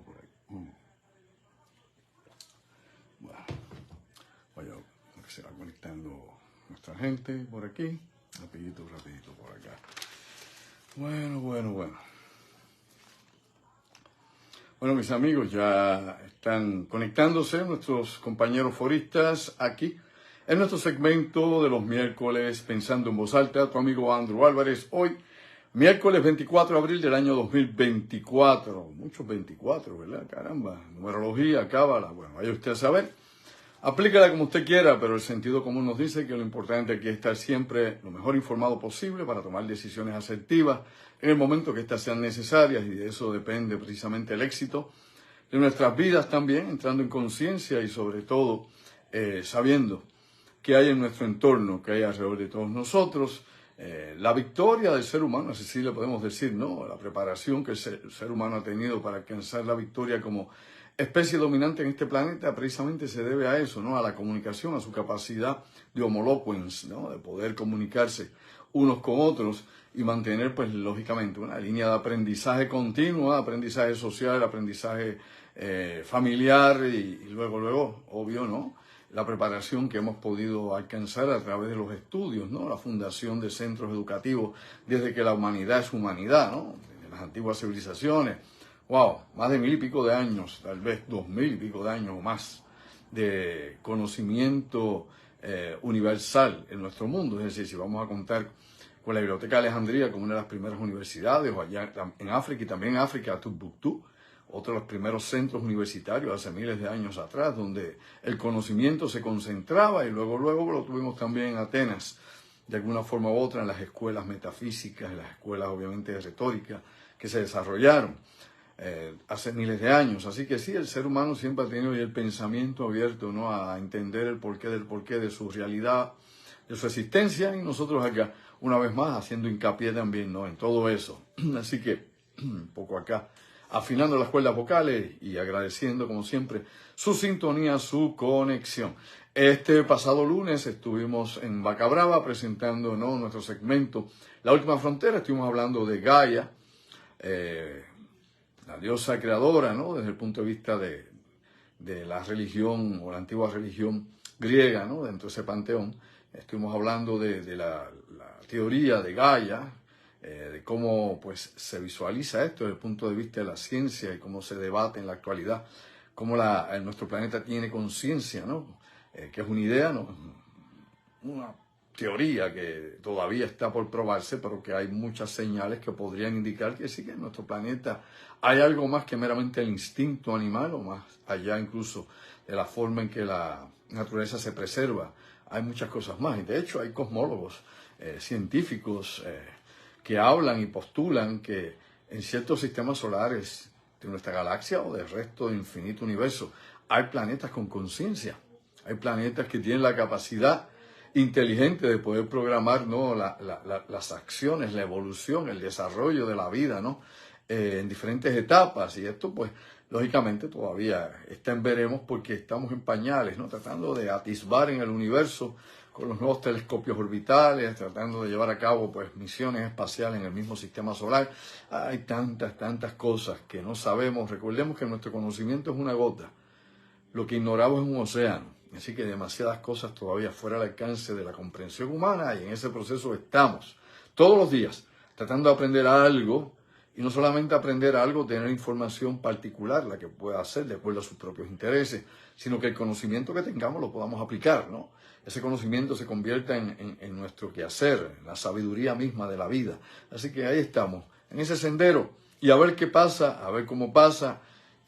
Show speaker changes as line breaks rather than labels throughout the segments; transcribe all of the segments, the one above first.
por ahí. Bueno, vaya, que se va conectando nuestra gente por aquí. Rapidito por acá. Bueno. Bueno, mis amigos, ya están conectándose nuestros compañeros foristas aquí en nuestro segmento de los miércoles Pensando en Voz Alta. Tu amigo Andrew Álvarez, hoy, miércoles 24 de abril del año 2024. Muchos 24, ¿verdad? Caramba, numerología, cábala, bueno, vaya usted a saber. Aplícala como usted quiera, pero el sentido común nos dice que lo importante aquí es estar siempre lo mejor informado posible para tomar decisiones asertivas en el momento que éstas sean necesarias, y de eso depende precisamente el éxito de nuestras vidas también, entrando en conciencia y sobre todo sabiendo qué hay en nuestro entorno, qué hay alrededor de todos nosotros. La victoria del ser humano, así sí le podemos decir, ¿no? La preparación que el ser humano ha tenido para alcanzar la victoria como especie dominante en este planeta precisamente se debe a eso, ¿no? A la comunicación, a su capacidad de homoloquence, ¿no? De poder comunicarse unos con otros y mantener, pues, lógicamente, una línea de aprendizaje continuo, aprendizaje social, aprendizaje familiar y luego, obvio, ¿no? La preparación que hemos podido alcanzar a través de los estudios, ¿no? La fundación de centros educativos desde que la humanidad es humanidad, ¿no? Desde las antiguas civilizaciones. Wow, más de 1000 y pico de años, tal vez 2000 y pico de años o más de conocimiento universal en nuestro mundo. Es decir, si vamos a contar con la Biblioteca de Alejandría como una de las primeras universidades, o allá en África, y también en África, Timbuktu, otro de los primeros centros universitarios hace miles de años atrás, donde el conocimiento se concentraba, y luego lo tuvimos también en Atenas, de alguna forma u otra, en las escuelas metafísicas, en las escuelas obviamente de retórica que se desarrollaron hace miles de años. Así que sí, el ser humano siempre ha tenido el pensamiento abierto, ¿no? A entender el porqué de su realidad, de su existencia, y nosotros acá, una vez más, haciendo hincapié también, ¿no? En todo eso. Así que, un poco acá, afinando las cuerdas vocales y agradeciendo, como siempre, su sintonía, su conexión. Este pasado lunes estuvimos en Vaca Brava presentando, ¿no? Nuestro segmento La Última Frontera. Estuvimos hablando de Gaia, la diosa creadora, ¿no? Desde el punto de vista de la religión o la antigua religión griega, ¿no? Dentro de ese panteón. Estuvimos hablando de la teoría de Gaia, de cómo, pues, se visualiza esto desde el punto de vista de la ciencia y cómo se debate en la actualidad, cómo nuestro planeta tiene conciencia, ¿no? Que es una idea, ¿no? Una teoría que todavía está por probarse, pero que hay muchas señales que podrían indicar que sí, que en nuestro planeta hay algo más que meramente el instinto animal, o más allá incluso de la forma en que la naturaleza se preserva. Hay muchas cosas más, y de hecho hay cosmólogos, científicos que hablan y postulan que en ciertos sistemas solares de nuestra galaxia o del resto del infinito universo hay planetas con conciencia, hay planetas que tienen la capacidad inteligente de poder programar, ¿no? Las acciones, la evolución, el desarrollo de la vida, ¿no? En diferentes etapas, y esto, pues, lógicamente todavía está en veremos, porque estamos en pañales, ¿no? Tratando de atisbar en el universo con los nuevos telescopios orbitales, tratando de llevar a cabo, pues, misiones espaciales en el mismo sistema solar. Hay tantas cosas que no sabemos. Recordemos que nuestro conocimiento es una gota, lo que ignoramos es un océano. Así que demasiadas cosas todavía fuera del alcance de la comprensión humana, y en ese proceso estamos todos los días tratando de aprender algo, y no solamente aprender algo, tener información particular, la que pueda hacer de acuerdo a sus propios intereses, sino que el conocimiento que tengamos lo podamos aplicar, ¿no? Ese conocimiento se convierta en nuestro quehacer, en la sabiduría misma de la vida. Así que ahí estamos, en ese sendero, y a ver qué pasa, a ver cómo pasa,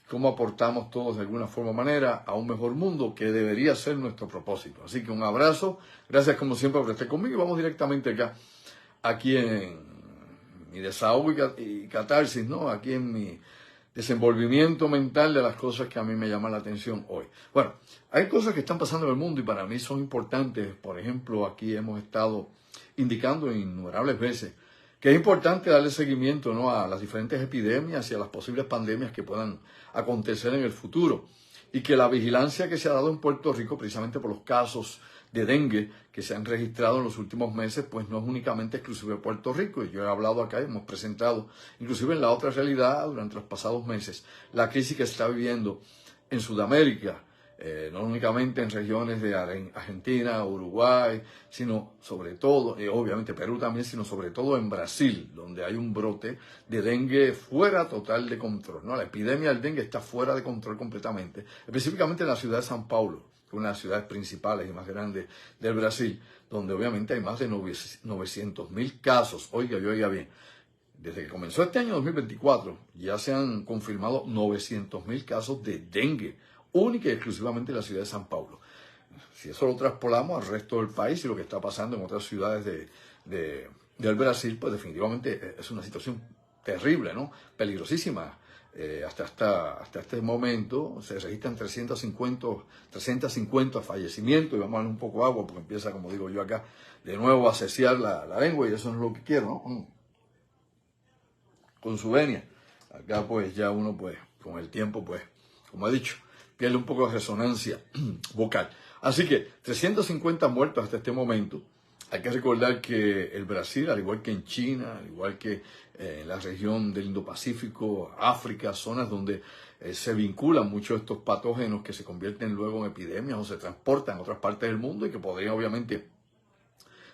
cómo aportamos todos de alguna forma o manera a un mejor mundo, que debería ser nuestro propósito. Así que un abrazo, gracias como siempre por estar conmigo, y vamos directamente aquí en mi desahogo y catarsis, ¿no? Aquí en mi desenvolvimiento mental de las cosas que a mí me llaman la atención hoy. Bueno, hay cosas que están pasando en el mundo y para mí son importantes. Por ejemplo, aquí hemos estado indicando innumerables veces que es importante darle seguimiento, ¿no? A las diferentes epidemias y a las posibles pandemias que puedan acontecer en el futuro. y que la vigilancia que se ha dado en Puerto Rico, precisamente por los casos de dengue que se han registrado en los últimos meses, pues no es únicamente exclusivo de Puerto Rico. Y yo he hablado acá y hemos presentado, inclusive en la otra realidad, durante los pasados meses, la crisis que se está viviendo en Sudamérica, no únicamente en regiones de Argentina, Uruguay, sino sobre todo, obviamente Perú también, sino sobre todo en Brasil, donde hay un brote de dengue fuera total de control, ¿no? La epidemia del dengue está fuera de control completamente, específicamente en la ciudad de São Paulo, que es una de las ciudades principales y más grandes del Brasil, donde obviamente hay más de 900.000 casos. Oiga bien. Desde que comenzó este año 2024, ya se han confirmado 900.000 casos de dengue, única y exclusivamente en la ciudad de São Paulo. Si eso lo traspolamos al resto del país y lo que está pasando en otras ciudades del Brasil, pues definitivamente es una situación terrible, ¿no? Peligrosísima. Hasta este momento se registran 350 fallecimientos, y vamos a darle un poco de agua porque empieza, como digo yo acá, de nuevo a ceciar la lengua, y eso no es lo que quiero, ¿no? Con su venia. Acá pues ya uno pues con el tiempo pues, como he dicho, pierde un poco de resonancia vocal. Así que 350 muertos hasta este momento. Hay que recordar que el Brasil, al igual que en China, al igual que en la región del Indo-Pacífico, África, zonas donde se vinculan muchos de estos patógenos que se convierten luego en epidemias o se transportan a otras partes del mundo y que podrían obviamente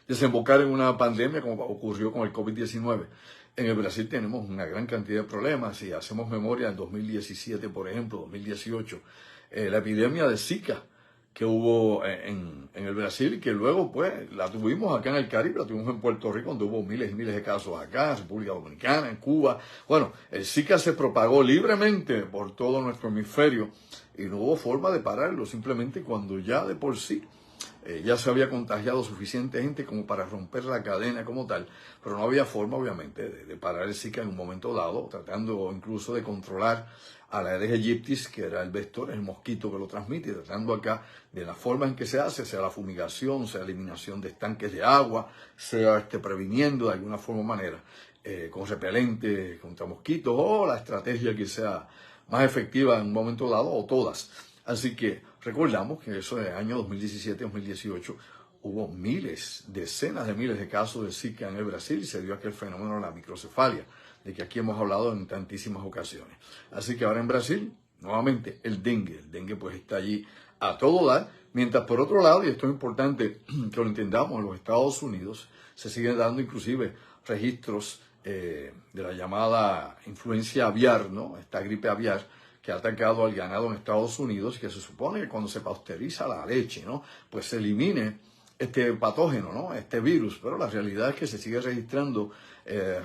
desembocar en una pandemia como ocurrió con el COVID-19. En el Brasil tenemos una gran cantidad de problemas. Si hacemos memoria, en 2017, por ejemplo, 2018, la epidemia de Zika que hubo en el Brasil y que luego pues la tuvimos acá en el Caribe, la tuvimos en Puerto Rico, donde hubo miles y miles de casos acá, en República Dominicana, en Cuba. Bueno, el Zika se propagó libremente por todo nuestro hemisferio y no hubo forma de pararlo, simplemente cuando ya de por sí ya se había contagiado suficiente gente como para romper la cadena como tal, pero no había forma, obviamente, de parar el Zika en un momento dado, tratando incluso de controlar a la Aedes aegyptis, que era el vector, el mosquito que lo transmite, tratando acá de la forma en que se hace, sea la fumigación, sea la eliminación de estanques de agua, sea previniendo de alguna forma o manera, con repelente contra mosquitos, o la estrategia que sea más efectiva en un momento dado, o todas. Así que recordamos que eso en el año 2017-2018 hubo miles, decenas de miles de casos de Zika en el Brasil y se dio aquel fenómeno de la microcefalia, de que aquí hemos hablado en tantísimas ocasiones. Así que ahora en Brasil, nuevamente, el dengue pues está allí a todo dar, mientras por otro lado, y esto es importante que lo entendamos, en los Estados Unidos se siguen dando inclusive registros de la llamada influencia aviar, ¿no? Esta gripe aviar, que ha atacado al ganado en Estados Unidos, y que se supone que cuando se pasteuriza la leche, ¿no? Pues se elimine este patógeno, ¿no? Este virus, pero la realidad es que se sigue registrando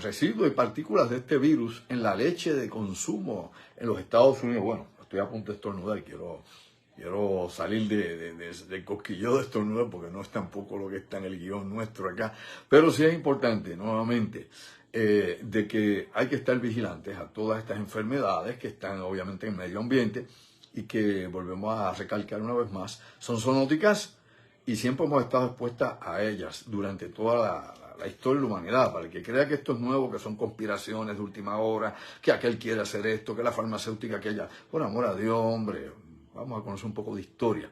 residuos y partículas de este virus en la leche de consumo en los Estados Unidos. Bueno, estoy a punto de estornudar y quiero salir del cosquilleo de estornudar porque no es tampoco lo que está en el guión nuestro acá, pero sí es importante, nuevamente, de que hay que estar vigilantes a todas estas enfermedades que están obviamente en el medio ambiente y que, volvemos a recalcar una vez más, son zoonóticas y siempre hemos estado expuestas a ellas durante toda la historia de la humanidad. Para el que crea que esto es nuevo, que son conspiraciones de última hora, que aquel quiere hacer esto, que la farmacéutica aquella, por amor a Dios, hombre, vamos a conocer un poco de historia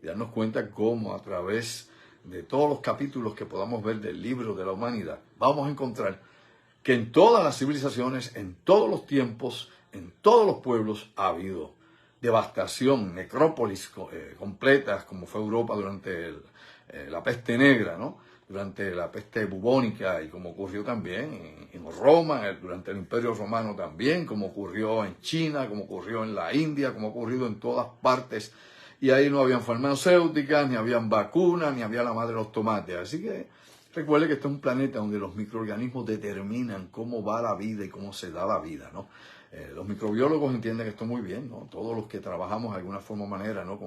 y darnos cuenta cómo a través de todos los capítulos que podamos ver del libro de la humanidad, vamos a encontrar que en todas las civilizaciones, en todos los tiempos, en todos los pueblos ha habido devastación, necrópolis completas, como fue Europa durante la peste negra, ¿no? Durante la peste bubónica y como ocurrió también en Roma, durante el Imperio Romano también, como ocurrió en China, como ocurrió en la India, como ha ocurrido en todas partes. Y ahí no habían farmacéuticas, ni habían vacunas, ni había la madre de los tomates. Así que recuerde que este es un planeta donde los microorganismos determinan cómo va la vida y cómo se da la vida, ¿no? Los microbiólogos entienden esto muy bien, ¿no? Todos los que trabajamos de alguna forma o manera, ¿no?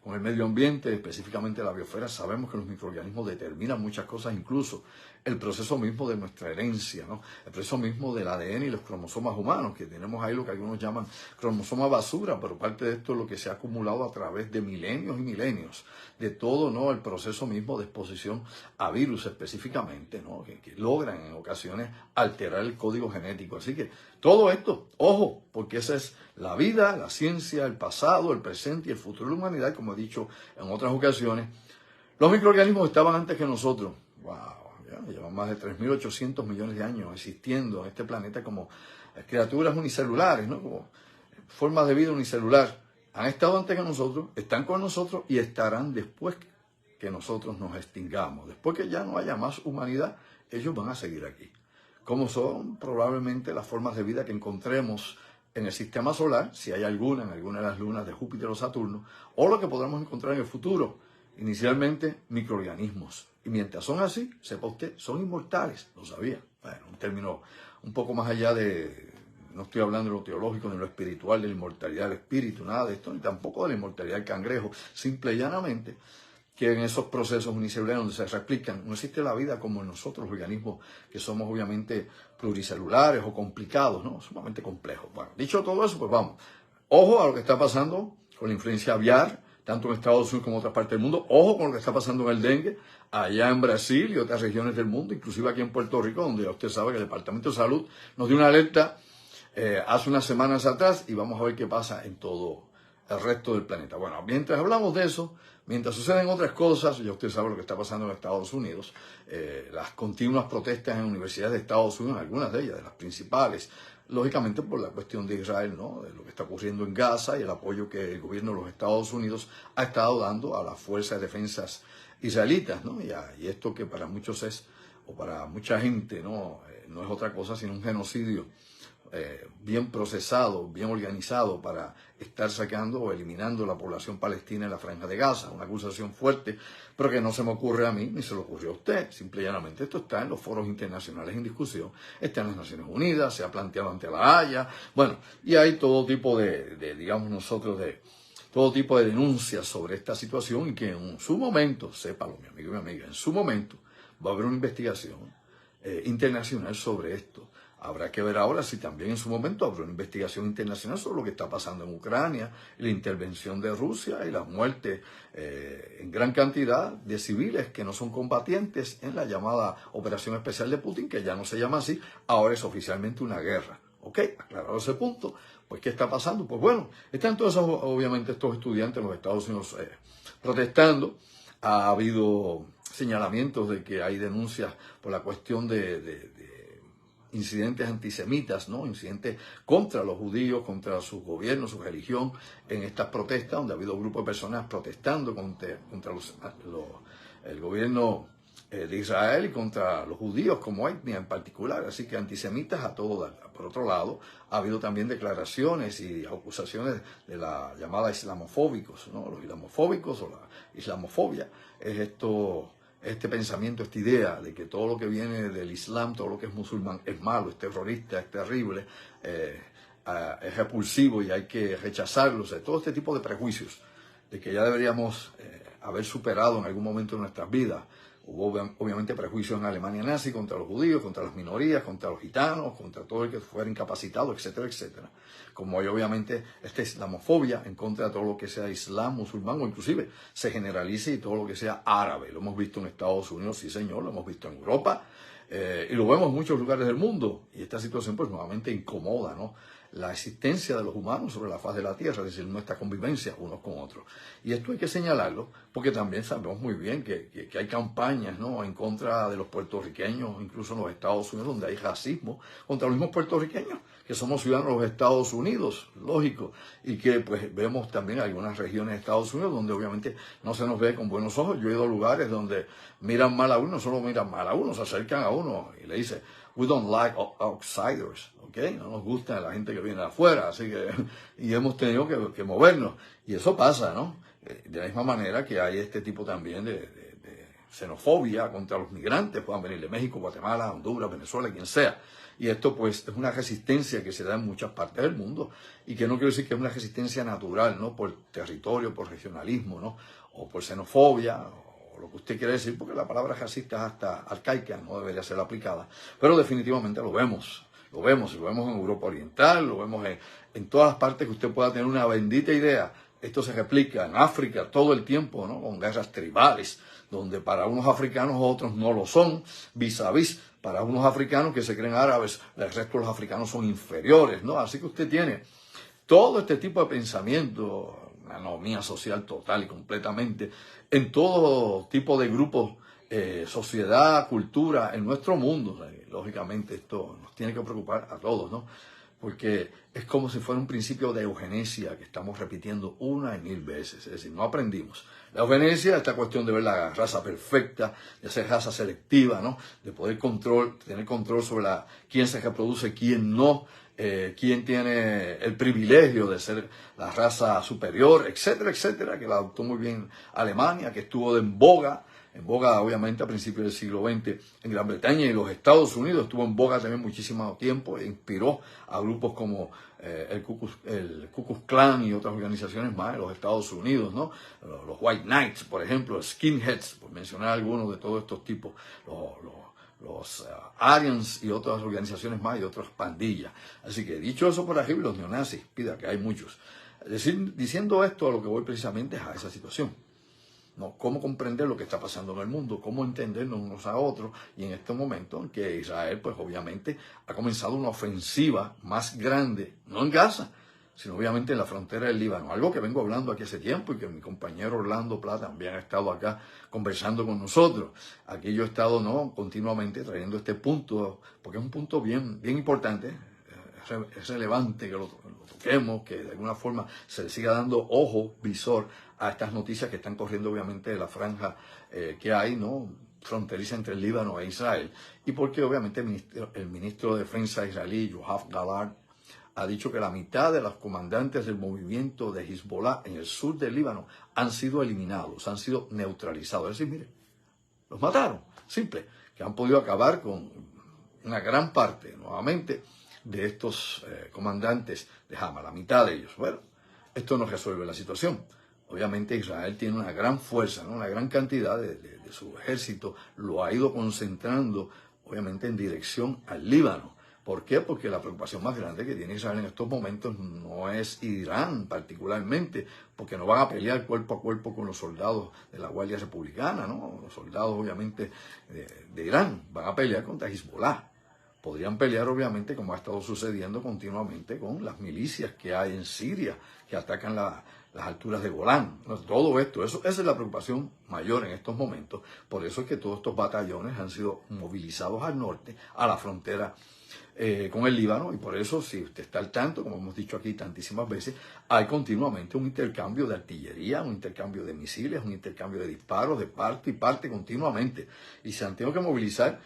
con el medio ambiente, específicamente la biosfera, sabemos que los microorganismos determinan muchas cosas, incluso el proceso mismo de nuestra herencia, ¿no? El proceso mismo del ADN y los cromosomas humanos, que tenemos ahí lo que algunos llaman cromosoma basura, pero parte de esto es lo que se ha acumulado a través de milenios y milenios, de todo, ¿no? El proceso mismo de exposición a virus específicamente, ¿no? Que logran en ocasiones alterar el código genético. Así que todo esto, ojo, ojo, porque esa es la vida, la ciencia, el pasado, el presente y el futuro de la humanidad, como he dicho en otras ocasiones. Los microorganismos estaban antes que nosotros. ¡Wow! Ya llevan más de 3.800 millones de años existiendo en este planeta como criaturas unicelulares, ¿no? Como formas de vida unicelular. Han estado antes que nosotros, están con nosotros y estarán después que nosotros nos extingamos. Después que ya no haya más humanidad, ellos van a seguir aquí. Como son probablemente las formas de vida que encontremos en el sistema solar, si hay alguna, en alguna de las lunas de Júpiter o Saturno, o lo que podremos encontrar en el futuro. Inicialmente, microorganismos. Y mientras son así, sepa usted, son inmortales. Lo sabía. Bueno, un término un poco más allá de... No estoy hablando de lo teológico, ni de lo espiritual, de la inmortalidad del espíritu, nada de esto, ni tampoco de la inmortalidad del cangrejo. Simple y llanamente, que en esos procesos unicelulares donde se replican, no existe la vida como en nosotros, los organismos que somos obviamente pluricelulares o complicados, ¿no? Sumamente complejos. Bueno, dicho todo eso, pues vamos. Ojo a lo que está pasando con la influencia aviar, tanto en Estados Unidos como en otras partes del mundo. Ojo con lo que está pasando en el dengue, allá en Brasil y otras regiones del mundo, inclusive aquí en Puerto Rico, donde usted sabe que el Departamento de Salud nos dio una alerta hace unas semanas atrás y vamos a ver qué pasa en todo el resto del planeta. Bueno, mientras hablamos de eso, mientras suceden otras cosas, ya usted sabe lo que está pasando en Estados Unidos, las continuas protestas en universidades de Estados Unidos, algunas de ellas, de las principales, lógicamente por la cuestión de Israel, ¿no? De lo que está ocurriendo en Gaza y el apoyo que el gobierno de los Estados Unidos ha estado dando a las fuerzas de defensas israelitas, ¿no? Y esto que para muchos es, o para mucha gente, ¿no? No es otra cosa sino un genocidio bien procesado, bien organizado para estar sacando o eliminando la población palestina en la Franja de Gaza. Una acusación fuerte, pero que no se me ocurre a mí ni se le ocurrió a usted. Simple y llanamente esto está en los foros internacionales en discusión, está en las Naciones Unidas, se ha planteado ante la Haya, bueno, y hay todo tipo digamos nosotros, todo tipo de denuncias sobre esta situación y que en su momento, sépalo mi amigo y mi amiga, en su momento va a haber una investigación internacional sobre esto. Habrá que ver ahora si también en su momento habrá una investigación internacional sobre lo que está pasando en Ucrania, la intervención de Rusia y la muerte en gran cantidad de civiles que no son combatientes en la llamada Operación Especial de Putin, que ya no se llama así, ahora es oficialmente una guerra. ¿Ok? Aclarado ese punto, pues ¿qué está pasando? Pues bueno, están todos obviamente estos estudiantes en los Estados Unidos protestando. Ha habido señalamientos de que hay denuncias por la cuestión de incidentes antisemitas, ¿no? Incidentes contra los judíos, contra su gobierno, su religión, en estas protestas, donde ha habido grupos de personas protestando contra el gobierno de Israel y contra los judíos como etnia en particular, así que antisemitas a todo dar. Por otro lado, ha habido también declaraciones y acusaciones de la llamada islamofóbicos, ¿no? Los islamofóbicos o la islamofobia es este pensamiento, esta idea de que todo lo que viene del Islam, todo lo que es musulmán es malo, es terrorista, es terrible, es repulsivo y hay que rechazarlo. O sea, todo este tipo de prejuicios de que ya deberíamos haber superado en algún momento de nuestras vidas. Hubo obviamente prejuicios en Alemania nazi contra los judíos, contra las minorías, contra los gitanos, contra todo el que fuera incapacitado, etcétera, etcétera. Como hay obviamente esta islamofobia en contra de todo lo que sea islam, musulmán o inclusive se generalice y todo lo que sea árabe. Lo hemos visto en Estados Unidos, sí señor, lo hemos visto en Europa y lo vemos en muchos lugares del mundo. Y esta situación pues nuevamente incomoda, ¿no? La existencia de los humanos sobre la faz de la tierra, es decir, nuestra convivencia unos con otros. Y esto hay que señalarlo porque también sabemos muy bien que hay campañas, ¿no? En contra de los puertorriqueños, incluso en los Estados Unidos, donde hay racismo contra los mismos puertorriqueños, que somos ciudadanos de los Estados Unidos, lógico, y que pues vemos también algunas regiones de Estados Unidos donde obviamente no se nos ve con buenos ojos. Yo he ido a lugares donde miran mal a uno, no solo miran mal a uno, se acercan a uno y le dicen, we don't like outsiders, ¿ok? No nos gusta la gente que viene de afuera, así que, y hemos tenido que movernos. Y eso pasa, ¿no? De la misma manera que hay este tipo también de xenofobia contra los migrantes, puedan venir de México, Guatemala, Honduras, Venezuela, quien sea. Y esto pues es una resistencia que se da en muchas partes del mundo y que no quiero decir que es una resistencia natural, ¿no? Por territorio, por regionalismo, ¿no? O por xenofobia, o lo que usted quiere decir, porque la palabra racista es hasta arcaica, no debería ser aplicada. Pero definitivamente lo vemos en Europa Oriental, lo vemos en todas las partes que usted pueda tener una bendita idea Esto se replica en África todo el tiempo, ¿no? Con guerras tribales, donde para unos africanos otros no lo son, vis a vis, para unos africanos que se creen árabes, el resto de los africanos son inferiores, ¿no? Así que usted tiene todo este tipo de pensamiento, una anomía social total y completamente, en todo tipo de grupos, sociedad, cultura, en nuestro mundo. Lógicamente esto nos tiene que preocupar a todos, ¿no? Porque es como si fuera un principio de eugenesia que estamos repitiendo una y mil veces, es decir, no aprendimos. La eugenesia, esta cuestión de ver la raza perfecta, de ser raza selectiva, ¿no? De poder tener control sobre quién se reproduce, quién no, quién tiene el privilegio de ser la raza superior, etcétera, etcétera, que la adoptó muy bien Alemania, que estuvo en boga obviamente a principios del siglo XX en Gran Bretaña y los Estados Unidos, estuvo en boga también muchísimo tiempo e inspiró a grupos como el Ku Klux Klan y otras organizaciones más de los Estados Unidos, ¿no? Los White Knights, por ejemplo, los Skinheads, por mencionar algunos de todos estos tipos, los Aryans y otras organizaciones más y otras pandillas. Así que dicho eso por arriba, los neonazis, pida que hay muchos. Diciendo esto, a lo que voy precisamente es a esa situación. ¿No? Cómo comprender lo que está pasando en el mundo, cómo entendernos unos a otros, y en este momento en que Israel, pues obviamente, ha comenzado una ofensiva más grande, no en Gaza, sino obviamente en la frontera del Líbano, algo que vengo hablando aquí hace tiempo y que mi compañero Orlando Plata también ha estado acá conversando con nosotros. Aquí yo he estado, ¿no?, continuamente trayendo este punto, porque es un punto bien importante. Es relevante que lo toquemos, que de alguna forma se le siga dando ojo, visor a estas noticias que están corriendo obviamente de la franja que hay, ¿no?, fronteriza entre el Líbano e Israel. Y porque obviamente el ministro de Defensa israelí, Yoav Gallant, ha dicho que la mitad de los comandantes del movimiento de Hezbollah en el sur del Líbano han sido eliminados, han sido neutralizados. Es decir, mire, los mataron, simple, que han podido acabar con una gran parte, nuevamente, de estos comandantes de Hamas, la mitad de ellos. Bueno, esto no resuelve la situación. Obviamente Israel tiene una gran fuerza, ¿no?, una gran cantidad de su ejército, lo ha ido concentrando, obviamente, en dirección al Líbano. ¿Por qué? Porque la preocupación más grande que tiene Israel en estos momentos no es Irán particularmente, porque no van a pelear cuerpo a cuerpo con los soldados de la Guardia Republicana, ¿no?, los soldados obviamente de Irán, van a pelear contra Hezbollah. Podrían pelear, obviamente, como ha estado sucediendo continuamente con las milicias que hay en Siria, que atacan las alturas de Golán. Todo esto, esa es la preocupación mayor en estos momentos. Por eso es que todos estos batallones han sido movilizados al norte, a la frontera con el Líbano, y por eso, si usted está al tanto, como hemos dicho aquí tantísimas veces, hay continuamente un intercambio de artillería, un intercambio de misiles, un intercambio de disparos de parte y parte continuamente. Y se han tenido que movilizar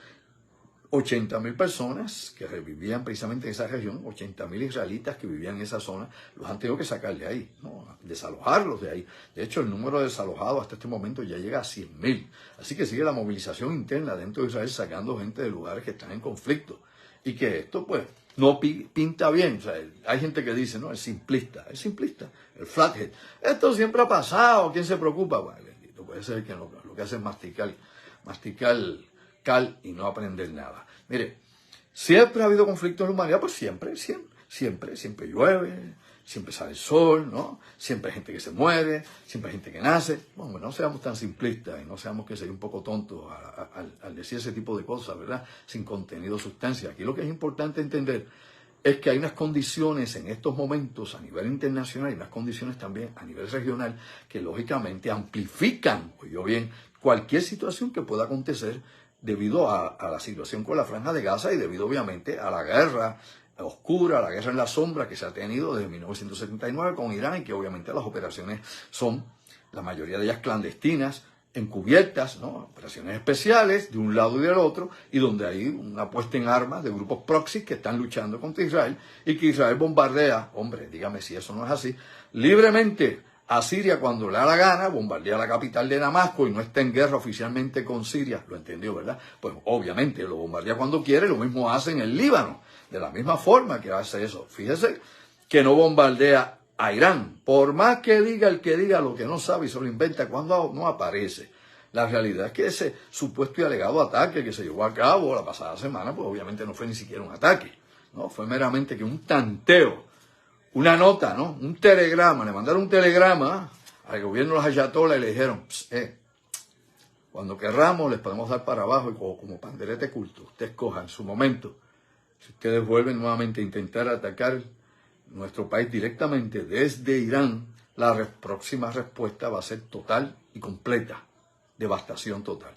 80.000 personas que vivían precisamente en esa región, 80.000 israelitas que vivían en esa zona, los han tenido que sacar de ahí, ¿no?, desalojarlos de ahí. De hecho, el número de desalojados hasta este momento ya llega a 100.000. Así que sigue la movilización interna dentro de Israel, sacando gente de lugares que están en conflicto. Y que esto, pues, no pinta bien. O sea, hay gente que dice, no, es simplista, el flathead. Esto siempre ha pasado, ¿quién se preocupa? Bueno, bendito, puede ser que lo que hace es masticar cal y no aprender nada. Mire, siempre ha habido conflictos en la humanidad, pues siempre llueve, siempre sale el sol, ¿no? Siempre hay gente que se muere, siempre hay gente que nace. Bueno, no seamos tan simplistas y no seamos que sean un poco tontos al decir ese tipo de cosas, ¿verdad?, sin contenido, sustancia. Aquí lo que es importante entender es que hay unas condiciones en estos momentos a nivel internacional y unas condiciones también a nivel regional que lógicamente amplifican, oye bien, cualquier situación que pueda acontecer debido a la situación con la Franja de Gaza y debido obviamente a la guerra oscura, la guerra en la sombra que se ha tenido desde 1979 con Irán, y que obviamente las operaciones son, la mayoría de ellas clandestinas, encubiertas, ¿no?, operaciones especiales de un lado y del otro, y donde hay una puesta en armas de grupos proxy que están luchando contra Israel, y que Israel bombardea, hombre, dígame si eso no es así, libremente a Siria cuando le da la gana, bombardea la capital de Damasco y no está en guerra oficialmente con Siria, lo entendió, ¿verdad? Pues obviamente lo bombardea cuando quiere, lo mismo hace en el Líbano, de la misma forma que hace eso. Fíjese que no bombardea a Irán, por más que diga el que diga lo que no sabe y se lo inventa, cuando no aparece. La realidad es que ese supuesto y alegado ataque que se llevó a cabo la pasada semana, pues obviamente no fue ni siquiera un ataque, ¿no? Fue meramente que un tanteo, una nota, ¿no? Un telegrama, le mandaron un telegrama al gobierno de los ayatolás y le dijeron, cuando querramos les podemos dar para abajo y como panderete culto, usted escoja en su momento. Si ustedes vuelven nuevamente a intentar atacar nuestro país directamente desde Irán, la próxima respuesta va a ser total y completa, devastación total.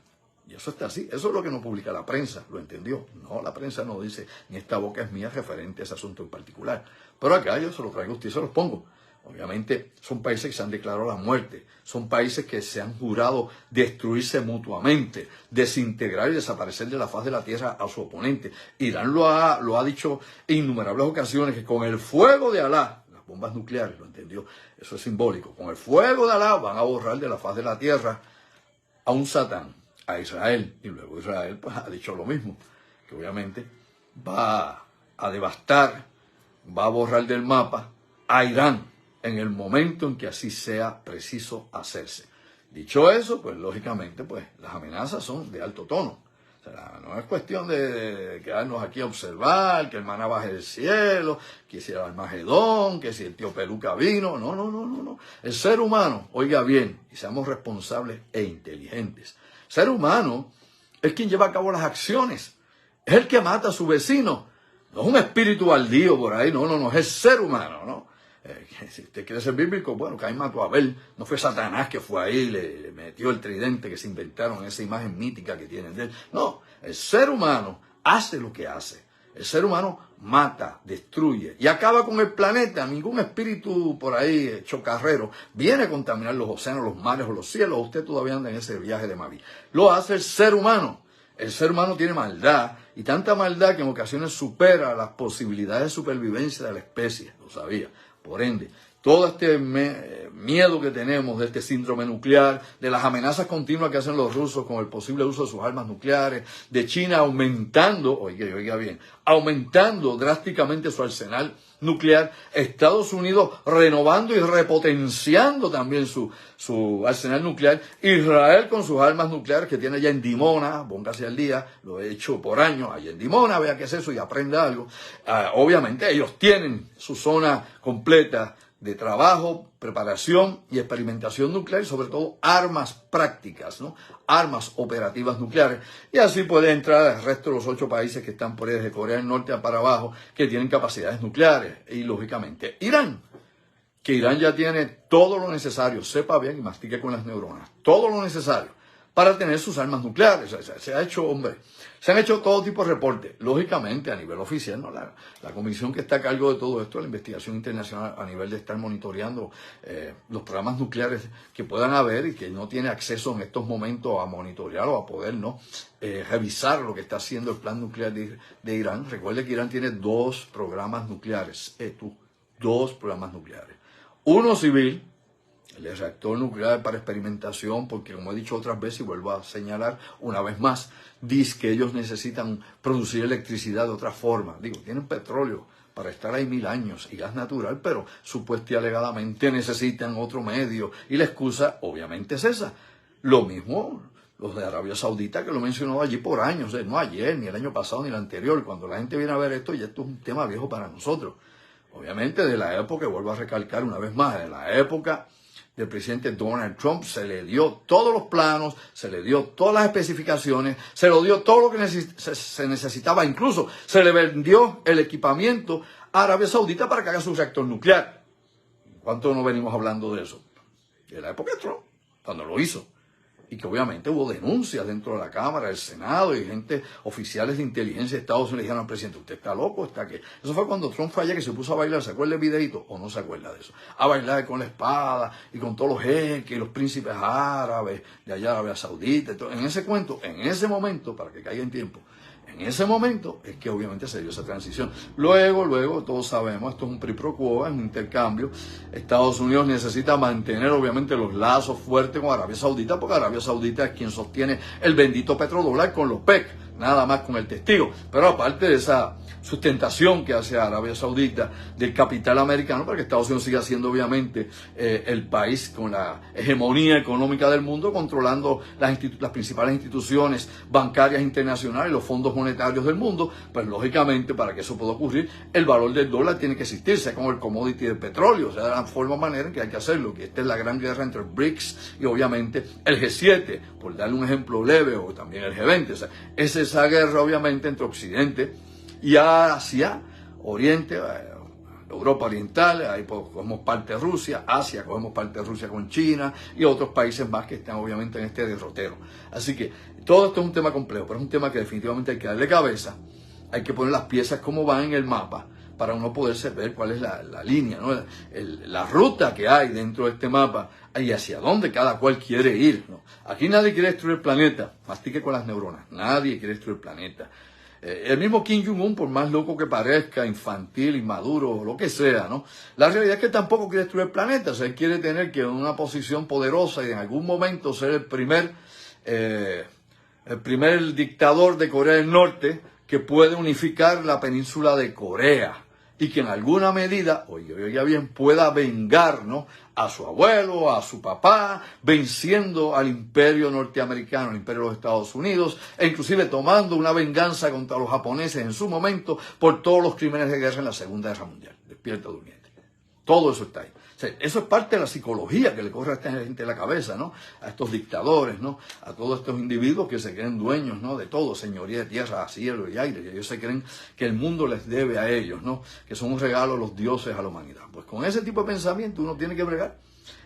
Y eso está así, eso es lo que no publica la prensa, ¿lo entendió? No, la prensa no dice, ni esta boca es mía referente a ese asunto en particular. Pero acá yo se lo traigo a usted y se los pongo. Obviamente son países que se han declarado la muerte, son países que se han jurado destruirse mutuamente, desintegrar y desaparecer de la faz de la tierra a su oponente. Irán lo ha dicho en innumerables ocasiones, que con el fuego de Alá, las bombas nucleares, lo entendió, eso es simbólico, con el fuego de Alá van a borrar de la faz de la tierra a un Satán, a Israel. Y luego Israel pues ha dicho lo mismo, que obviamente va a devastar, va a borrar del mapa a Irán en el momento en que así sea preciso hacerse. Dicho eso, pues lógicamente pues las amenazas son de alto tono. O sea, no es cuestión de quedarnos aquí a observar, que el maná baje del cielo, que si el Armagedón, que si el tío Peluca vino. No. El ser humano, oiga bien, y seamos responsables e inteligentes. El ser humano es quien lleva a cabo las acciones. Es el que mata a su vecino. No es un espíritu baldío por ahí, no, es el ser humano, ¿no? Si usted quiere ser bíblico, bueno, Caín mató a Abel, no fue Satanás que fue ahí, le metió el tridente que se inventaron, esa imagen mítica que tienen de él. No, el ser humano hace lo que hace. El ser humano mata, destruye y acaba con el planeta. Ningún espíritu por ahí chocarrero viene a contaminar los océanos, los mares o los cielos. Usted todavía anda en ese viaje de Mavi. Lo hace el ser humano. El ser humano tiene maldad, y tanta maldad que en ocasiones supera las posibilidades de supervivencia de la especie, lo sabía. Por ende, todo este miedo que tenemos de este síndrome nuclear, de las amenazas continuas que hacen los rusos con el posible uso de sus armas nucleares, de China aumentando, oiga bien, aumentando drásticamente su arsenal nuclear, Estados Unidos renovando y repotenciando también su arsenal nuclear, Israel con sus armas nucleares que tiene allá en Dimona, póngase al día, lo he hecho por años, allá en Dimona, vea qué es eso y aprenda algo. Obviamente ellos tienen su zona completa de trabajo, preparación y experimentación nuclear y sobre todo armas prácticas, ¿no? Armas operativas nucleares. Y así puede entrar el resto de los 8 países que están por ahí desde Corea del Norte para abajo, que tienen capacidades nucleares. Y lógicamente Irán, que Irán ya tiene todo lo necesario, sepa bien y mastique con las neuronas, todo lo necesario para tener sus armas nucleares. Se han hecho todo tipo de reportes. Lógicamente, a nivel oficial, ¿no? La comisión que está a cargo de todo esto, la investigación internacional a nivel de estar monitoreando los programas nucleares que puedan haber y que no tiene acceso en estos momentos a monitorear o a poder, ¿no? Revisar lo que está haciendo el plan nuclear de Irán. Recuerde que Irán tiene 2 programas nucleares, 2 programas nucleares. Uno civil, el reactor nuclear para experimentación, porque como he dicho otras veces y vuelvo a señalar una vez más, dice que ellos necesitan producir electricidad de otra forma. Digo, tienen petróleo para estar ahí 1000 años y gas natural, pero supuestamente y alegadamente necesitan otro medio y la excusa obviamente es esa. Lo mismo los de Arabia Saudita, que lo he mencionado allí por años, no ayer, ni el año pasado, ni el anterior. Cuando la gente viene a ver esto, ya esto es un tema viejo para nosotros. Obviamente de la época, y vuelvo a recalcar una vez más, de la época del presidente Donald Trump, se le dio todos los planos, se le dio todas las especificaciones, se le dio todo lo que se necesitaba, incluso se le vendió el equipamiento a Arabia Saudita para que haga su reactor nuclear. ¿Cuánto no venimos hablando de eso? De la época de Trump, cuando lo hizo. Y que obviamente hubo denuncias dentro de la Cámara, del Senado, y gente, oficiales de inteligencia de Estados Unidos le dijeron al presidente, ¿usted está loco? ¿Está qué? Eso fue cuando Trump fue allá que se puso a bailar, ¿se acuerda el videito? ¿O no se acuerda de eso? A bailar con la espada y con todos los jeques y los príncipes árabes de allá de Arabia Saudita. En ese cuento, en ese momento, para que caiga en tiempo, en ese momento es que obviamente se dio esa transición. Luego, todos sabemos, esto es un pro quo, es un intercambio. Estados Unidos necesita mantener obviamente los lazos fuertes con Arabia Saudita, porque Arabia Saudita es quien sostiene el bendito petrodólar con los PEC. nada más con el testigo. Pero aparte de esa sustentación que hace Arabia Saudita del capital americano para que Estados Unidos siga siendo obviamente el país con la hegemonía económica del mundo, controlando las principales instituciones bancarias internacionales, los fondos monetarios del mundo, pues lógicamente para que eso pueda ocurrir, el valor del dólar tiene que existir, sea como el commodity del petróleo, o sea, de la forma o manera en que hay que hacerlo, que esta es la gran guerra entre el BRICS y obviamente el G7, por darle un ejemplo leve, o también el G20, o sea, es esa guerra obviamente entre Occidente y Asia, Oriente, Europa Oriental, ahí cogemos parte de Rusia, Asia, cogemos parte de Rusia con China y otros países más que están obviamente en este derrotero. Así que todo esto es un tema complejo, pero es un tema que definitivamente hay que darle cabeza, hay que poner las piezas como van en el mapa para uno poderse ver cuál es la línea, ¿no? La ruta que hay dentro de este mapa y hacia dónde cada cual quiere ir, ¿no? Aquí nadie quiere destruir el planeta, mastique con las neuronas, nadie quiere destruir el planeta. El mismo Kim Jong-un, por más loco que parezca, infantil, inmaduro, lo que sea, ¿no? La realidad es que tampoco quiere destruir el planeta, o sea, él quiere tener que una posición poderosa y en algún momento ser el primer dictador de Corea del Norte que puede unificar la península de Corea y que en alguna medida, oiga bien, pueda vengar, ¿no?, a su abuelo, a su papá, venciendo al imperio norteamericano, al imperio de los Estados Unidos, e inclusive tomando una venganza contra los japoneses en su momento por todos los crímenes de guerra en la Segunda Guerra Mundial. Despierta durmiente. Todo eso está ahí. O sea, eso es parte de la psicología que le corre a esta gente de la cabeza, ¿no? A estos dictadores, ¿no? A todos estos individuos que se creen dueños, ¿no?, de todo, señoría de tierra, cielo y aire, que ellos se creen que el mundo les debe a ellos, ¿no? Que son un regalo a los dioses, a la humanidad. Pues con ese tipo de pensamiento uno tiene que bregar.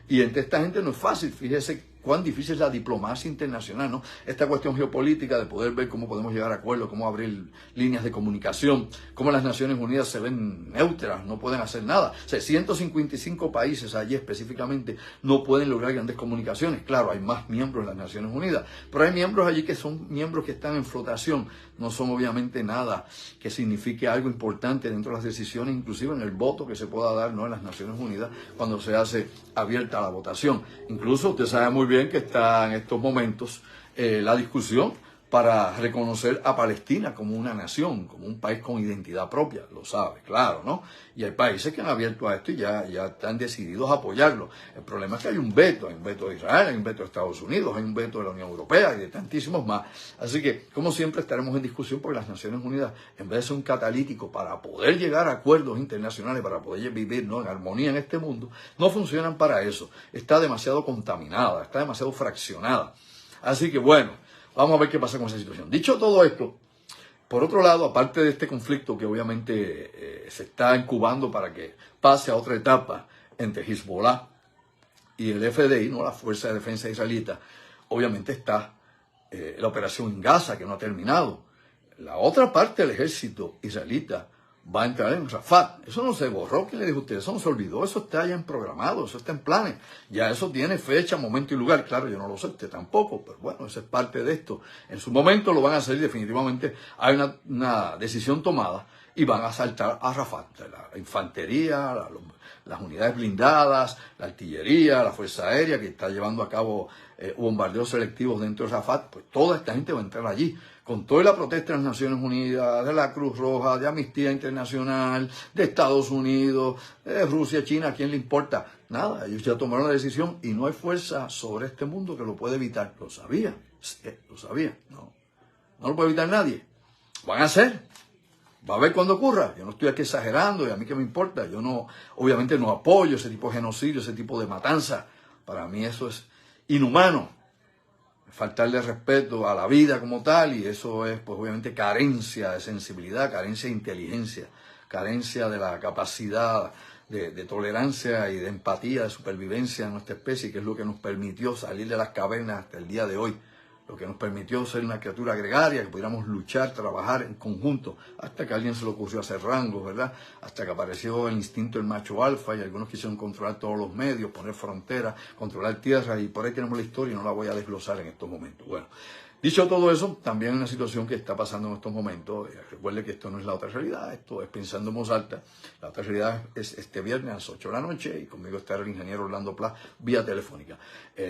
Y entre esta gente no es fácil, fíjese cuán difícil es la diplomacia internacional, ¿no? Esta cuestión geopolítica de poder ver cómo podemos llegar a acuerdos, cómo abrir líneas de comunicación, cómo las Naciones Unidas se ven neutras, no pueden hacer nada. O sea, 155 países allí específicamente no pueden lograr grandes comunicaciones. Claro, hay más miembros de las Naciones Unidas, pero hay miembros allí que son miembros que están en flotación, no son obviamente nada que signifique algo importante dentro de las decisiones, inclusive en el voto que se pueda dar, ¿no?, en las Naciones Unidas cuando se hace abierta la votación. Incluso usted sabe muy bien que está en estos momentos la discusión para reconocer a Palestina como una nación, como un país con identidad propia, lo sabe, claro, ¿no? Y hay países que han abierto a esto y ya están decididos a apoyarlo. El problema es que hay un veto de Israel, hay un veto de Estados Unidos, hay un veto de la Unión Europea y de tantísimos más. Así que, como siempre, estaremos en discusión porque las Naciones Unidas, en vez de ser un catalítico para poder llegar a acuerdos internacionales, para poder vivir, ¿no?, en armonía en este mundo, no funcionan para eso. Está demasiado contaminada, está demasiado fraccionada. Así que, bueno, vamos a ver qué pasa con esa situación. Dicho todo esto, por otro lado, aparte de este conflicto que obviamente se está incubando para que pase a otra etapa entre Hezbollah y el FDI, ¿no?, la Fuerza de Defensa Israelita, obviamente está la operación en Gaza, que no ha terminado. La otra parte del ejército israelita va a entrar en Rafah. Eso no se borró, ¿quién le dijo a usted? Eso no se olvidó, eso está ya en programado, eso está en planes. Ya eso tiene fecha, momento y lugar. Claro, yo no lo sé, usted tampoco, pero bueno, eso es parte de esto. En su momento lo van a hacer y definitivamente hay una decisión tomada y van a saltar a Rafah. La infantería, las unidades blindadas, la artillería, la fuerza aérea que está llevando a cabo bombardeos selectivos dentro de Rafah, pues toda esta gente va a entrar allí. Con toda la protesta de las Naciones Unidas, de la Cruz Roja, de Amnistía Internacional, de Estados Unidos, de Rusia, China, ¿a quién le importa? Nada, ellos ya tomaron la decisión y no hay fuerza sobre este mundo que lo pueda evitar. Lo sabía, lo sabía, no lo puede evitar nadie. Van a hacer, va a ver cuando ocurra. Yo no estoy aquí exagerando y a mí qué me importa. Yo no, obviamente no apoyo ese tipo de genocidio, ese tipo de matanza. Para mí eso es inhumano. Faltarle respeto a la vida como tal, y eso es, pues obviamente, carencia de sensibilidad, carencia de inteligencia, carencia de la capacidad de tolerancia y de empatía, de supervivencia en nuestra especie, que es lo que nos permitió salir de las cavernas hasta el día de hoy, lo que nos permitió ser una criatura gregaria, que pudiéramos luchar, trabajar en conjunto, hasta que a alguien se le ocurrió hacer rangos, ¿verdad? Hasta que apareció el instinto del macho alfa y algunos quisieron controlar todos los medios, poner fronteras, controlar tierras, y por ahí tenemos la historia y no la voy a desglosar en estos momentos. Bueno, Dicho todo eso, también hay una situación que está pasando en estos momentos. Recuerde que esto no es la otra realidad, esto es Pensando en Voz Alta. La otra realidad es este viernes a las 8 de la noche y conmigo está el ingeniero Orlando Plas vía telefónica.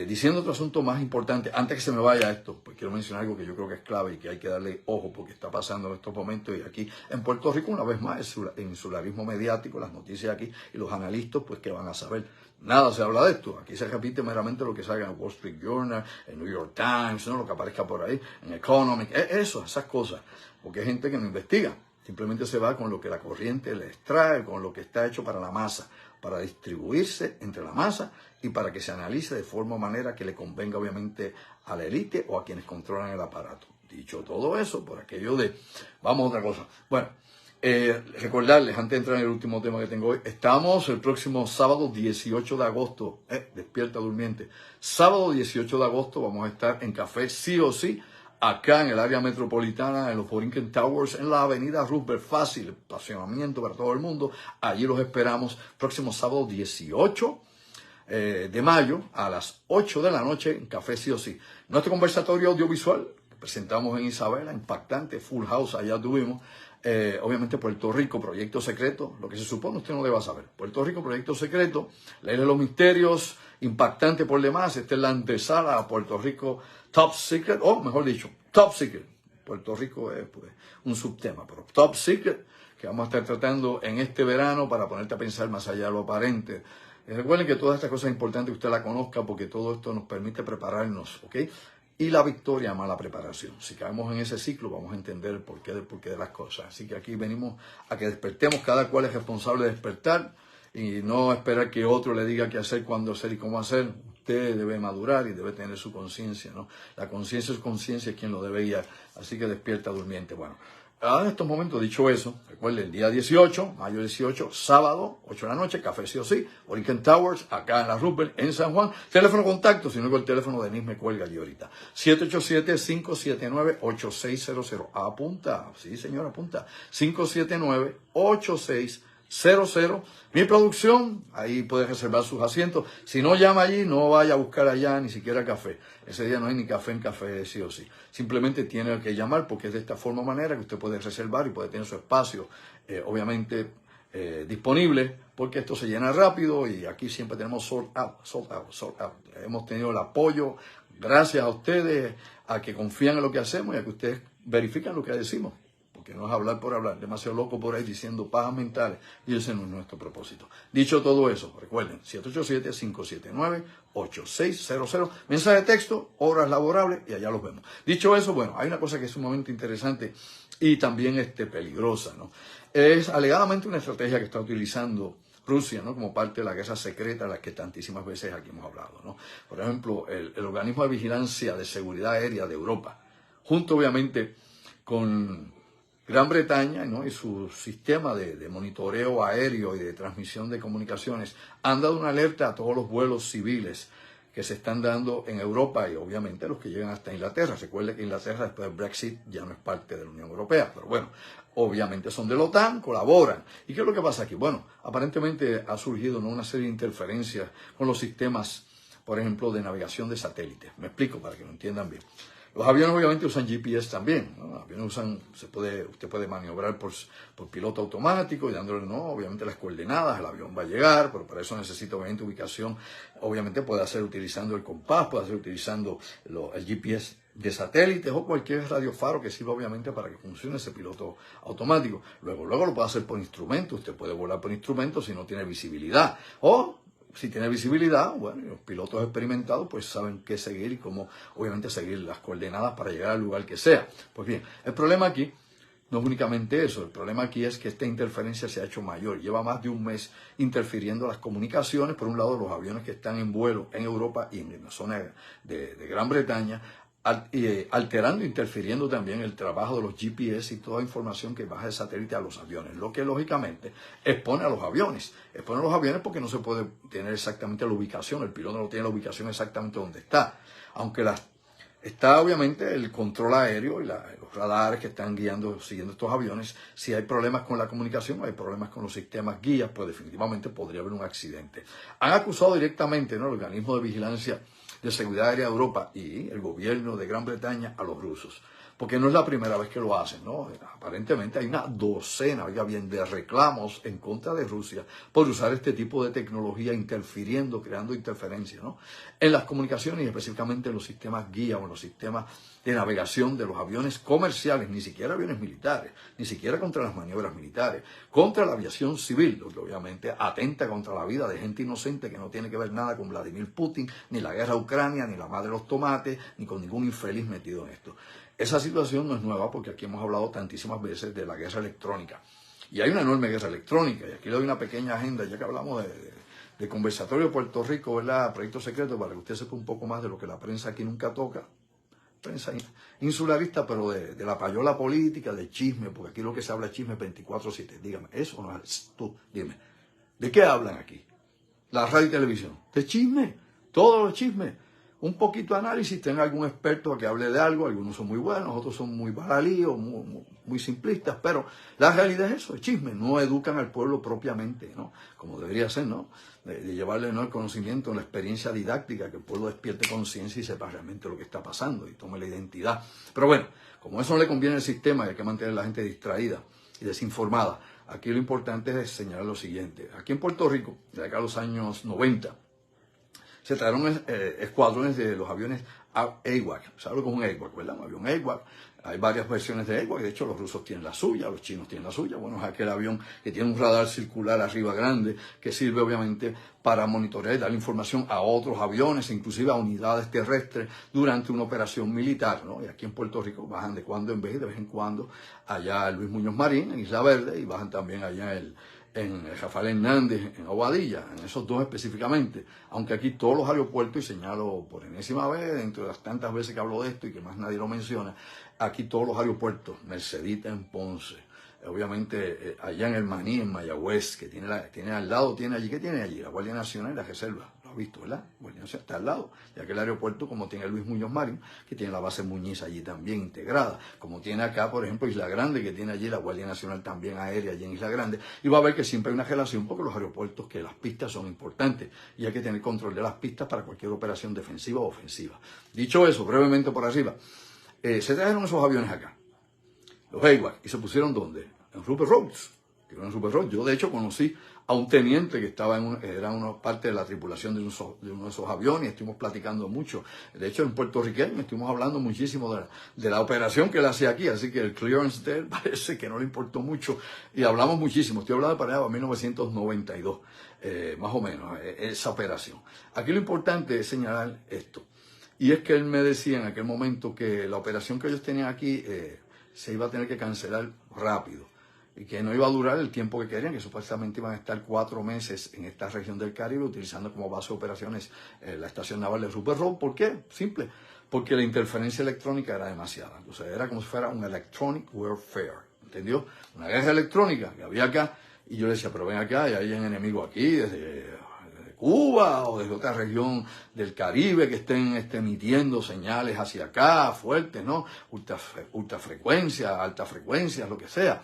Diciendo otro asunto más importante, antes que se me vaya esto, pues quiero mencionar algo que yo creo que es clave y que hay que darle ojo porque está pasando en estos momentos. Y aquí en Puerto Rico, una vez más, el insularismo mediático, las noticias aquí y los analistas, pues que van a saber. Nada se habla de esto. Aquí se repite meramente lo que salga en Wall Street Journal, en New York Times, ¿no? Lo que aparezca por ahí, en Economic, esas cosas. Porque hay gente que no investiga. Simplemente se va con lo que la corriente le extrae, con lo que está hecho para la masa, para distribuirse entre la masa y para que se analice de forma o manera que le convenga obviamente a la élite o a quienes controlan el aparato. Dicho todo eso, por aquello de... Vamos a otra cosa. Bueno. Recordarles, antes de entrar en el último tema que tengo hoy, estamos el próximo sábado 18 de agosto, despierta durmiente, sábado 18 de agosto vamos a estar en Café Sí o Sí, acá en el área metropolitana, en los Borinquen Towers, en la avenida Roosevelt, fácil, estacionamiento para todo el mundo, allí los esperamos, próximo sábado 18 de mayo a las 8 de la noche en Café Sí o Sí. Nuestro conversatorio audiovisual que presentamos en Isabela, impactante, full house, allá tuvimos. Obviamente Puerto Rico, Proyecto Secreto, lo que se supone usted no deba saber. Puerto Rico, Proyecto Secreto, Ley de los Misterios, impactante por demás. Esta es la antesala a Puerto Rico Top Secret, o mejor dicho, Top Secret. Puerto Rico es pues, un subtema, pero Top Secret, que vamos a estar tratando en este verano para ponerte a pensar más allá de lo aparente. Recuerden que todas estas cosas es importante que usted la conozca porque todo esto nos permite prepararnos, ¿ok? Y la victoria más la preparación. Si caemos en ese ciclo, vamos a entender el porqué de las cosas. Así que aquí venimos a que despertemos, cada cual es responsable de despertar y no esperar que otro le diga qué hacer, cuándo hacer y cómo hacer. Usted debe madurar y debe tener su conciencia, ¿no? La conciencia es quien lo debe guiar. Así que despierta durmiente. Bueno, en estos momentos, dicho eso, recuerden, el día 18, mayo 18, sábado, 8 de la noche, Café Sí o Sí, Borinquen Towers, acá en la Roosevelt, en San Juan. Teléfono contacto, si no con el teléfono de Nis me cuelga allí ahorita. 787-579-8600. Apunta, sí señor, apunta. 579-8600. Mi producción, ahí puede reservar sus asientos. Si no llama allí, no vaya a buscar allá ni siquiera café. Ese día no hay ni café en Café Sí o Sí. Simplemente tiene que llamar porque es de esta forma manera que usted puede reservar y puede tener su espacio, obviamente, disponible, porque esto se llena rápido y aquí siempre tenemos sold out, sold out, sold out. Hemos tenido el apoyo, gracias a ustedes, a que confían en lo que hacemos y a que ustedes verifican lo que decimos. Porque no es hablar por hablar, demasiado loco por ahí diciendo pajas mentales y ese no es nuestro propósito. Dicho todo eso, recuerden, 787-579-8600, mensaje de texto, horas laborables y allá los vemos. Dicho eso, bueno, hay una cosa que es sumamente interesante y también peligrosa, ¿no? Es alegadamente una estrategia que está utilizando Rusia, ¿no? Como parte de la guerra secreta de la que tantísimas veces aquí hemos hablado, ¿no? Por ejemplo, el organismo de vigilancia de seguridad aérea de Europa, junto obviamente con Gran Bretaña, ¿no? Y su sistema de monitoreo aéreo y de transmisión de comunicaciones han dado una alerta a todos los vuelos civiles que se están dando en Europa y obviamente los que llegan hasta Inglaterra. Recuerde que Inglaterra después del Brexit ya no es parte de la Unión Europea, pero bueno, obviamente son de la OTAN, colaboran. ¿Y qué es lo que pasa aquí? Bueno, aparentemente ha surgido, ¿no?, una serie de interferencias con los sistemas, por ejemplo, de navegación de satélites. Me explico para que lo entiendan bien. Los aviones obviamente usan GPS también, ¿no? Los aviones usan, usted puede maniobrar por piloto automático y dándole, ¿no?, obviamente las coordenadas, el avión va a llegar, pero para eso necesita obviamente ubicación, obviamente puede hacer utilizando el compás, puede hacer utilizando el GPS de satélites o cualquier radiofaro que sirva obviamente para que funcione ese piloto automático. Luego lo puede hacer por instrumento, usted puede volar por instrumento si no tiene visibilidad, o si tiene visibilidad, bueno, los pilotos experimentados pues saben qué seguir y cómo obviamente seguir las coordenadas para llegar al lugar que sea. Pues bien, el problema aquí no es únicamente eso, el problema aquí es que esta interferencia se ha hecho mayor. Lleva más de un mes interfiriendo las comunicaciones, por un lado los aviones que están en vuelo en Europa y en la zona de Gran Bretaña, alterando, interfiriendo también el trabajo de los GPS y toda información que baja de satélite a los aviones, lo que lógicamente expone a los aviones porque no se puede tener exactamente la ubicación, el piloto no tiene la ubicación exactamente donde está, aunque está obviamente el control aéreo y los radares que están siguiendo estos aviones. Si hay problemas con la comunicación, hay problemas con los sistemas guías, pues definitivamente podría haber un accidente. Han acusado directamente, ¿no?, el organismo de vigilancia de Seguridad Aérea de Europa y el gobierno de Gran Bretaña a los rusos. Porque no es la primera vez que lo hacen, ¿no? Aparentemente hay una docena, oiga bien, de reclamos en contra de Rusia por usar este tipo de tecnología interfiriendo, creando interferencias, ¿no? En las comunicaciones y específicamente en los sistemas guía o en los sistemas de navegación de los aviones comerciales, ni siquiera aviones militares, ni siquiera contra las maniobras militares, contra la aviación civil, lo que obviamente atenta contra la vida de gente inocente que no tiene que ver nada con Vladimir Putin, ni la guerra a Ucrania, ni la madre de los tomates, ni con ningún infeliz metido en esto. Esa situación no es nueva porque aquí hemos hablado tantísimas veces de la guerra electrónica. Y hay una enorme guerra electrónica. Y aquí le doy una pequeña agenda, ya que hablamos de conversatorio de Puerto Rico, ¿verdad? Proyecto secreto, para que usted sepa un poco más de lo que la prensa aquí nunca toca. Prensa insularista, pero de la payola política, de chisme, porque aquí lo que se habla es chisme 24/7. Dígame, ¿eso no es tú? Dime. ¿De qué hablan aquí? La radio y televisión. De chisme. Todos los chismes. Un poquito de análisis, tenga algún experto que hable de algo, algunos son muy buenos, otros son muy balalíos, muy simplistas, pero la realidad es eso, es chisme, no educan al pueblo propiamente, ¿no? Como debería ser, ¿no? De llevarle, ¿no?, el conocimiento, la experiencia didáctica, que el pueblo despierte conciencia y sepa realmente lo que está pasando y tome la identidad. Pero bueno, como eso no le conviene al sistema y hay que mantener a la gente distraída y desinformada, aquí lo importante es señalar lo siguiente. Aquí en Puerto Rico, de acá a los años 90, se trajeron escuadrones de los aviones AWAC. ¿Sabes lo que es un AWAC, verdad? Un avión AWAC. Hay varias versiones de AWAC. De hecho, los rusos tienen la suya, los chinos tienen la suya. Bueno, es aquel avión que tiene un radar circular arriba grande que sirve obviamente para monitorear y dar información a otros aviones, inclusive a unidades terrestres durante una operación militar, ¿no? Y aquí en Puerto Rico bajan de cuando en vez, de vez en cuando, allá Luis Muñoz Marín, en Isla Verde, y bajan también allá en Rafael Hernández, en Aguadilla, en esos dos específicamente, aunque aquí todos los aeropuertos, y señalo por enésima vez, entre las tantas veces que hablo de esto y que más nadie lo menciona, aquí todos los aeropuertos, Mercedita en Ponce, obviamente allá en el Maní, en Mayagüez, que tiene al lado, tiene allí, ¿qué tiene allí? La Guardia Nacional y la Reserva. Lo has visto, ¿verdad? La Guardia Nacional está al lado, ya que el aeropuerto, como tiene Luis Muñoz Marín, que tiene la base Muñiz allí también integrada, como tiene acá, por ejemplo, Isla Grande, que tiene allí la Guardia Nacional también aérea, allí en Isla Grande, y va a ver que siempre hay una relación porque los aeropuertos, que las pistas son importantes, y hay que tener control de las pistas para cualquier operación defensiva o ofensiva. Dicho eso, brevemente por arriba, se trajeron esos aviones acá, los AWAC, y se pusieron ¿dónde? En Rupert Rhodes. Yo de hecho conocí a un teniente que estaba era una parte de la tripulación de uno de esos aviones, estuvimos platicando mucho. De hecho, en puertorriqueño estuvimos hablando muchísimo de la operación que él hacía aquí, así que el clearance de él parece que no le importó mucho y hablamos muchísimo. Estoy hablando para 1992, más o menos, esa operación. Aquí lo importante es señalar esto, y es que él me decía en aquel momento que la operación que ellos tenían aquí se iba a tener que cancelar rápido y que no iba a durar el tiempo que querían, que supuestamente iban a estar 4 meses en esta región del Caribe utilizando como base de operaciones la estación naval de Rupert Rhodes. ¿Por qué? Simple, porque la interferencia electrónica era demasiada. O sea, era como si fuera un electronic warfare, ¿entendió? Una guerra electrónica que había acá, y yo le decía, pero ven acá, y hay un enemigo aquí, desde Cuba o desde otra región del Caribe que estén emitiendo señales hacia acá, fuertes, ¿no? Ultrafrecuencia, alta frecuencia, lo que sea.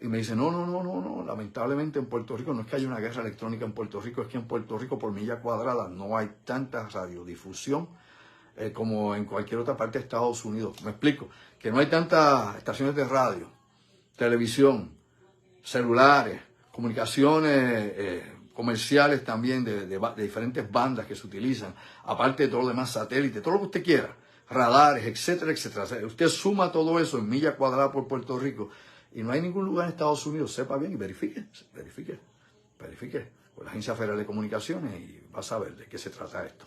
Y me dice, no, lamentablemente en Puerto Rico no es que haya una guerra electrónica en Puerto Rico, es que en Puerto Rico por milla cuadrada no hay tanta radiodifusión como en cualquier otra parte de Estados Unidos. Me explico, que no hay tantas estaciones de radio, televisión, celulares, comunicaciones comerciales también de diferentes bandas que se utilizan, aparte de todo lo demás, satélite, todo lo que usted quiera, radares, etcétera, etcétera. O sea, usted suma todo eso en milla cuadrada por Puerto Rico y no hay ningún lugar en Estados Unidos, sepa bien y verifique con la Agencia Federal de Comunicaciones y va a saber de qué se trata esto.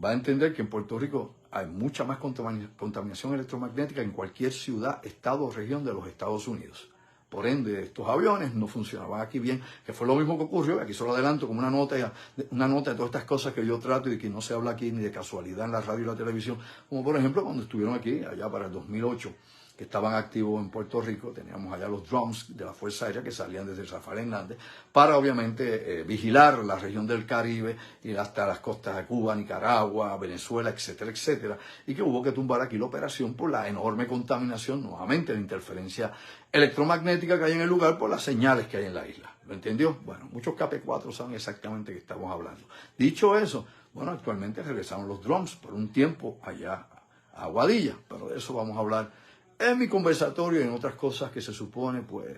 Va a entender que en Puerto Rico hay mucha más contaminación electromagnética que en cualquier ciudad, estado o región de los Estados Unidos. Por ende, estos aviones no funcionaban aquí bien, que fue lo mismo que ocurrió. Aquí solo adelanto como una nota de todas estas cosas que yo trato y de que no se habla aquí ni de casualidad en la radio y la televisión, como por ejemplo cuando estuvieron aquí, allá para el 2008, que estaban activos en Puerto Rico, teníamos allá los drones de la Fuerza Aérea que salían desde Rafael Hernández para obviamente vigilar la región del Caribe y hasta las costas de Cuba, Nicaragua, Venezuela, etcétera, etcétera, y que hubo que tumbar aquí la operación por la enorme contaminación, nuevamente la interferencia electromagnética que hay en el lugar por las señales que hay en la isla. ¿Lo entendió? Bueno, muchos KP4 saben exactamente de qué estamos hablando. Dicho eso, Bueno, actualmente regresaron los drones por un tiempo allá a Aguadilla, pero de eso vamos a hablar en mi conversatorio y en otras cosas que se supone pues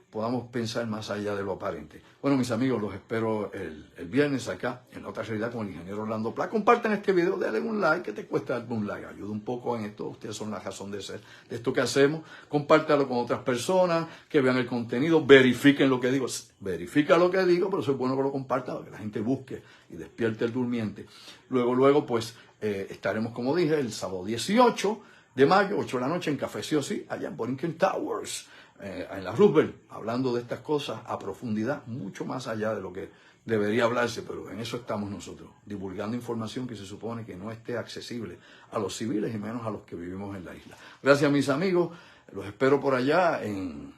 podamos pensar más allá de lo aparente. Bueno, mis amigos, los espero el viernes acá en La Otra Realidad con el ingeniero Orlando Pla. Compartan este video, denle un like, que te cuesta darle un like, ayuda un poco en esto, ustedes son la razón de ser de esto que hacemos. Compártalo con otras personas, que vean el contenido, verifiquen lo que digo, verifica lo que digo, pero eso es bueno que lo compartan para que la gente busque y despierte el durmiente. Luego, pues estaremos, como dije, el sábado 18 de mayo, 8 de la noche, en Café Sí o Sí, allá en Borinquen Towers, en la Roosevelt, hablando de estas cosas a profundidad, mucho más allá de lo que debería hablarse, pero en eso estamos nosotros, divulgando información que se supone que no esté accesible a los civiles y menos a los que vivimos en la isla. Gracias, mis amigos, los espero por allá en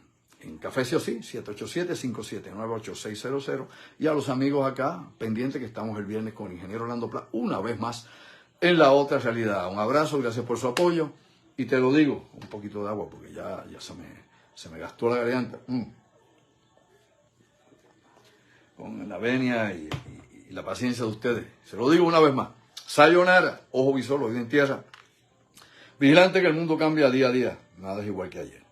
Café Sí o Sí, 787-579-8600, y a los amigos acá, pendientes que estamos el viernes con el ingeniero Orlando Pla, una vez más, en La Otra Realidad. Un abrazo, gracias por su apoyo, y te lo digo, un poquito de agua, porque ya se me gastó la garganta. Con la venia y la paciencia de ustedes. Se lo digo una vez más. Sayonara, ojo visor, oído en tierra. Vigilante que el mundo cambia día a día. Nada es igual que ayer.